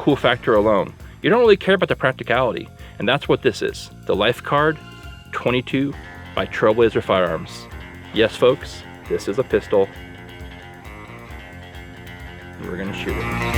cool factor alone. You don't really care about the practicality, and that's what this is. The LifeCard 22 by Trailblazer Firearms. Yes, folks, this is a pistol. We're gonna shoot it.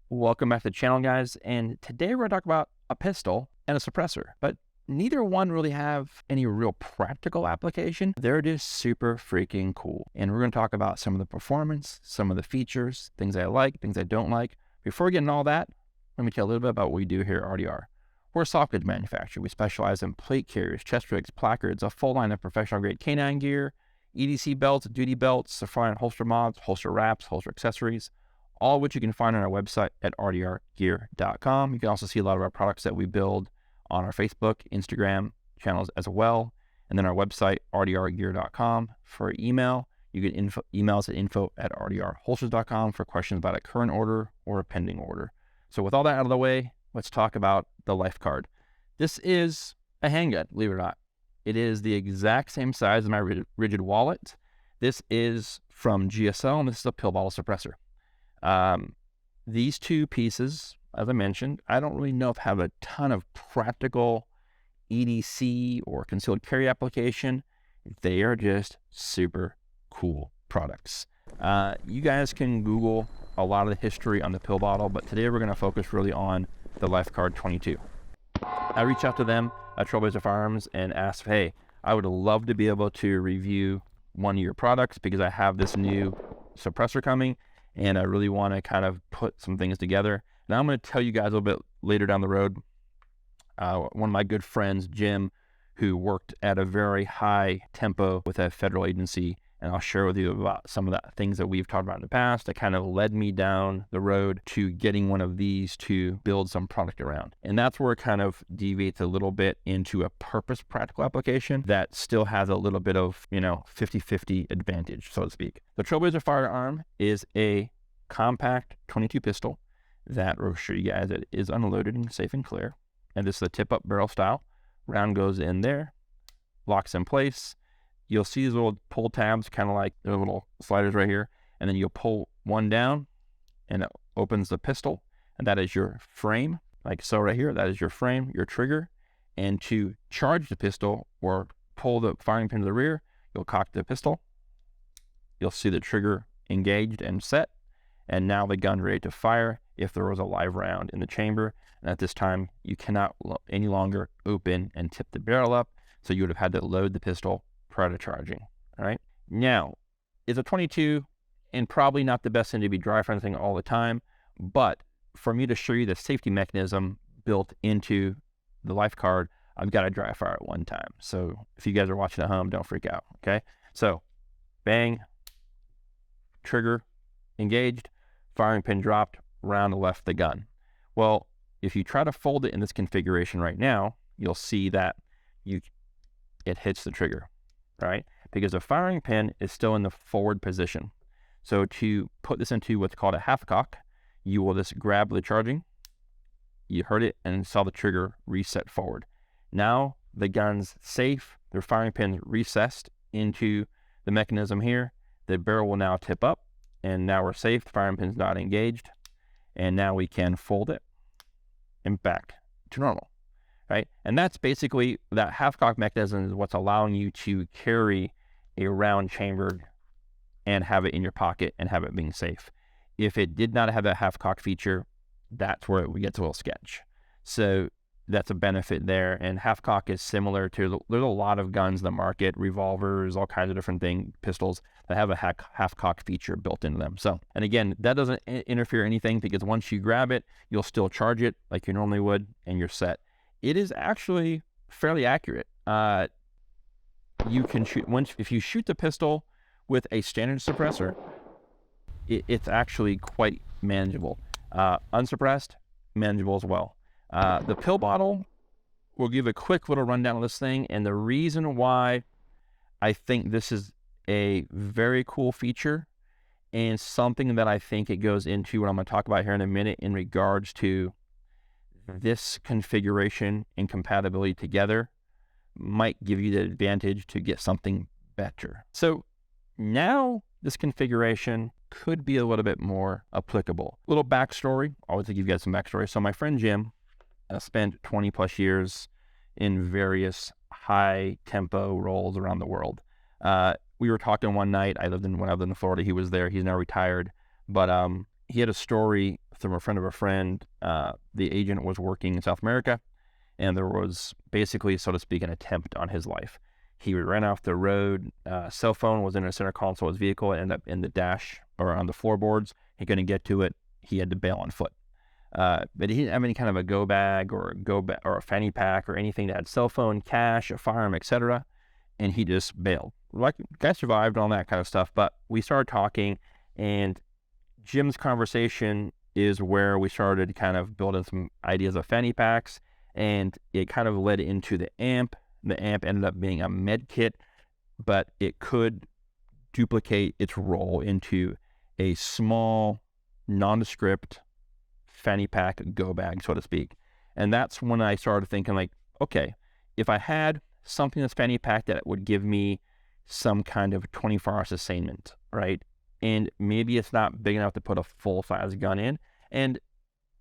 Welcome back to the channel, guys, and today we're going to talk about a pistol and a suppressor, but neither one really have any real practical application. They're just super freaking cool, and we're going to talk about some of the performance, some of the features, things I like, things I don't like. Before we get into all that, let me tell you a little bit about what we do here at RDR. We're a soft goods manufacturer. We specialize in plate carriers, chest rigs, placards, a full line of professional grade canine gear, EDC belts, duty belts, safari and holster mods, holster wraps, holster accessories, all of which you can find on our website at rdrgear.com. You can also see a lot of our products that we build on our Facebook, Instagram channels as well. And then our website, rdrgear.com. For email, you can email us at info@rdrholsters.com for questions about a current order or a pending order. So with all that out of the way, let's talk about the LifeCard. This is a handgun, believe it or not. It is the exact same size as my rigid wallet. This is from GSL, and this is a pill bottle suppressor. These two pieces, as I mentioned, I don't really know if have a ton of practical EDC or concealed carry application. They are just super cool products. You guys can Google a lot of the history on the pill bottle, but today we're going to focus really on the LifeCard 22. I reached out to them at Trailblazer Firearms and asked, hey, I would love to be able to review one of your products because I have this new suppressor coming, and I really want to kind of put some things together. Now I'm going to tell you guys a little bit later down the road. One of my good friends, Jim, who worked at a very high tempo with a federal agency, and I'll share with you about some of the things that we've talked about in the past that kind of led me down the road to getting one of these to build some product around. And that's where it kind of deviates a little bit into a purpose practical application that still has a little bit of, 50-50 advantage, so to speak. The Trailblazer firearm is a compact 22 pistol that will show you guys it is unloaded and safe and clear. And this is a tip-up barrel style. Round goes in there, locks in place. You'll see these little pull tabs, kind of like the little sliders right here. And then you'll pull one down and it opens the pistol. And that is your frame, like so right here. That is your frame, your trigger. And to charge the pistol or pull the firing pin to the rear, you'll cock the pistol. You'll see the trigger engaged and set. And now the gun ready to fire if there was a live round in the chamber. And at this time, you cannot any longer open and tip the barrel up. So you would have had to load the pistol prior to charging. All right. Now, it's a 22 and probably not the best thing to be dry firing all the time. But for me to show you the safety mechanism built into the LifeCard, I've got to dry fire at one time. So if you guys are watching at home, don't freak out. Okay. So bang, trigger engaged, firing pin dropped, round left the gun. Well, if you try to fold it in this configuration right now, you'll see that it hits the trigger, right? Because the firing pin is still in the forward position. So to put this into what's called a half cock, you will just grab the charging, you heard it and saw the trigger reset forward. Now the gun's safe, the firing pin's recessed into the mechanism here. The barrel will now tip up, and now we're safe. The firing pin's not engaged. And now we can fold it and back to normal, right? And that's basically, that half cock mechanism is what's allowing you to carry a round chambered and have it in your pocket and have it being safe. If it did not have that half cock feature, that's where it gets a little sketch. So that's a benefit there. And half cock is similar to, there's a lot of guns in the market, revolvers, all kinds of different pistols that have a half cock feature built into them. So, and again, that doesn't interfere anything, because once you grab it, you'll still charge it like you normally would, and you're set. It is actually fairly accurate. You can shoot, if you shoot the pistol with a standard suppressor, it's actually quite manageable. Unsuppressed, manageable as well. The pill bottle, we'll give a quick little rundown of this thing, and the reason why I think this is a very cool feature, and something that I think it goes into what I'm going to talk about here in a minute in regards to this configuration and compatibility together, might give you the advantage to get something better. So now this configuration could be a little bit more applicable. Little backstory, I always give you guys some backstory. So my friend Jim spent 20 plus years in various high tempo roles around the world. We were talking one night, when I lived in Florida, he was there, he's now retired, but he had a story from a friend of a friend. The agent was working in South America, and there was basically, so to speak, an attempt on his life. He ran off the road, cell phone was in a center console of his vehicle, ended up in the dash or on the floorboards. He couldn't get to it. He had to bail on foot. But he didn't have any kind of a go bag or a fanny pack or anything that had cell phone, cash, a firearm, etc. And he just bailed. Like, guy survived, all that kind of stuff. But we started talking, and Jim's conversation is where we started kind of building some ideas of fanny packs, and it kind of led into the amp. The amp ended up being a med kit, but it could duplicate its role into a small, nondescript fanny pack go bag, so to speak. And that's when I started thinking, like, okay, if I had something that's fanny pack that would give me some kind of 24-hour sustainment, right? And maybe it's not big enough to put a full-size gun in. And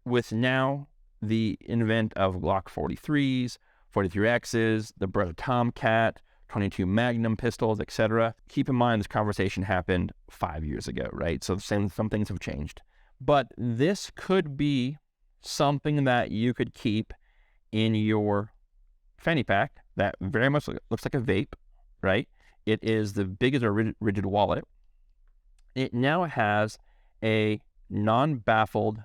with now the invent of Glock 43s, 43Xs, the Beretta Tomcat, 22 Magnum pistols, etc. Keep in mind, this conversation happened 5 years ago, right? So some things have changed. But this could be something that you could keep in your fanny pack that very much looks like a vape, right? It is the big as a rigid wallet. It now has a non-baffled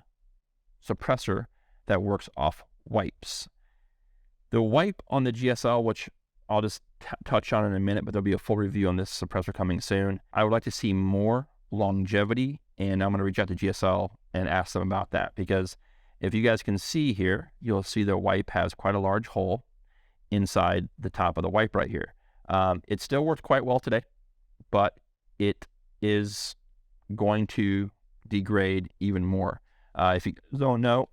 suppressor that works off wipes. The wipe on the GSL, which I'll just touch on in a minute, but there'll be a full review on this suppressor coming soon. I would like to see more longevity, and I'm going to reach out to GSL and ask them about that, because if you guys can see here, you'll see the wipe has quite a large hole inside the top of the wipe right here. It still works quite well today, but it is going to degrade even more. If you don't know,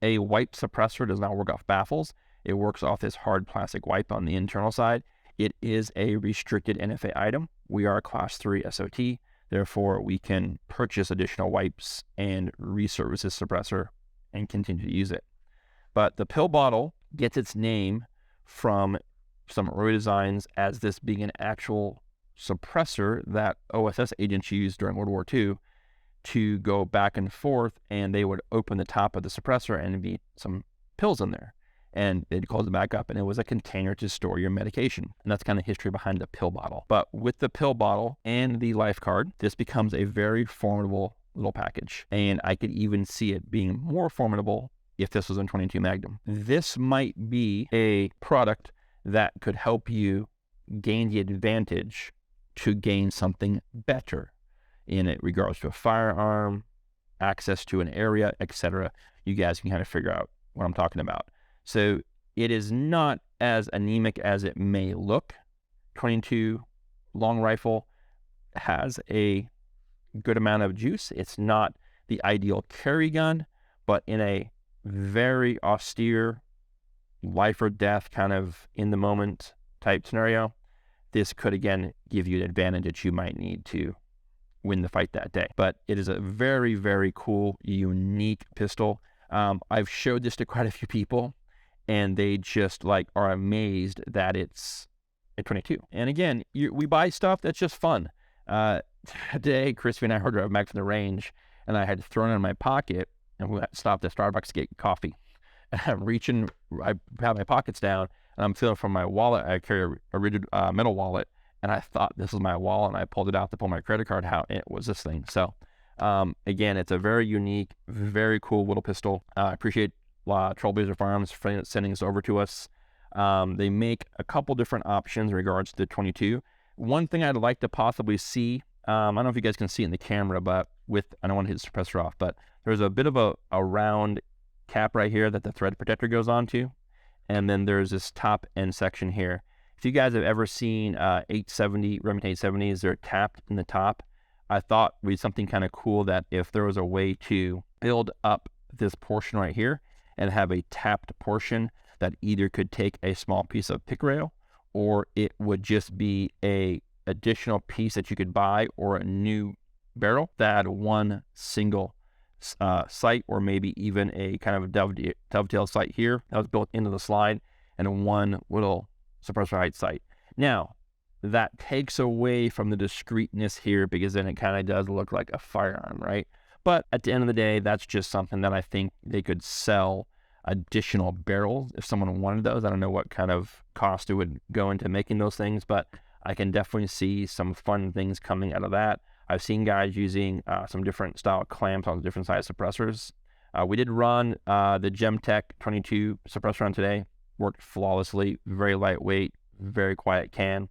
a wipe suppressor does not work off baffles. It works off this hard plastic wipe on the internal side. It is a restricted NFA item. We are a Class 3 SOT. Therefore, we can purchase additional wipes and reservice this suppressor and continue to use it. But the pill bottle gets its name from some early designs as this being an actual suppressor that OSS agents used during World War II to go back and forth, and they would open the top of the suppressor and there'd be some pills in there, and they'd close it back up, and it was a container to store your medication. And that's kind of history behind the pill bottle. But with the pill bottle and the LifeCard, this becomes a very formidable little package, and I could even see it being more formidable if this was in 22 Magnum. This might be a product that could help you gain the advantage to gain something better in it regards to a firearm, access to an area, etc. You guys can kind of figure out what I'm talking about. So it is not as anemic as it may look. 22 long rifle has a good amount of juice. It's not the ideal carry gun, but in a very austere life or death kind of in the moment type scenario, this could again give you an advantage that you might need to win the fight that day. But it is a very, very cool, unique pistol. I've showed this to quite a few people, and they just like are amazed that it's a 22. And again, we buy stuff that's just fun. Today, Crispy and I were driving back from the range, and I had thrown it in my pocket, and we stopped at Starbucks to get coffee. I'm reaching, I have my pockets down, and I'm feeling for my wallet. I carry a rigid metal wallet, and I thought this was my wallet, and I pulled it out to pull my credit card out, and it was this thing. So again, it's a very unique, very cool little pistol. I appreciate Trailblazer Firearms for sending this over to us. They make a couple different options in regards to the 22. One thing I'd like to possibly see, I don't know if you guys can see it in the camera, but I don't want to hit the suppressor off, but there's a bit of a round cap right here that the thread protector goes onto. And then there's this top end section here. If you guys have ever seen 870, Remington 870s, they're tapped in the top. I thought would be something kind of cool that if there was a way to build up this portion right here and have a tapped portion that either could take a small piece of pick rail, or it would just be a additional piece that you could buy, or a new barrel that had one single sight, or maybe even a kind of dovetail sight here that was built into the slide, and one little suppressor height sight. Now, that takes away from the discreetness here, because then it kind of does look like a firearm, right? But at the end of the day, that's just something that I think they could sell additional barrels if someone wanted those. I don't know what kind of cost it would go into making those things, but I can definitely see some fun things coming out of that. I've seen guys using some different style clamps on different size suppressors. We did run the Gemtech 22 suppressor on today. Worked flawlessly, very lightweight, very quiet can.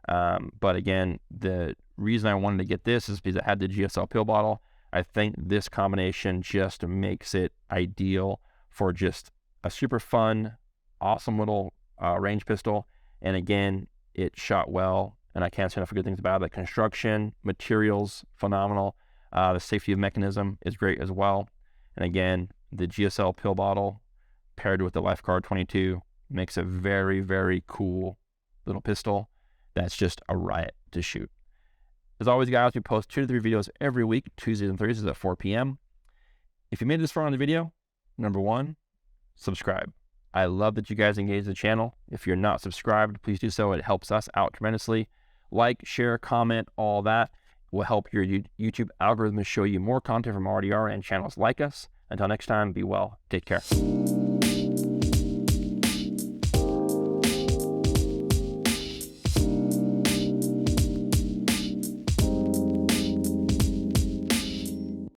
But again, the reason I wanted to get this is because it had the GSL pill bottle. I think this combination just makes it ideal for just a super fun, awesome little range pistol. And again, it shot well, and I can't say enough good things about it. The construction, materials, phenomenal. The safety of mechanism is great as well. And again, the GSL pill bottle paired with the LifeCard 22 makes a very, very cool little pistol that's just a riot to shoot. As always, guys, we post 2 to 3 videos every week, Tuesdays and Thursdays at 4 p.m. If you made it this far on the video, number 1, subscribe. I love that you guys engage the channel. If you're not subscribed, please do so. It helps us out tremendously. Like, share, comment, all that will help your YouTube algorithm show you more content from RDR and channels like us. Until next time, be well. Take care.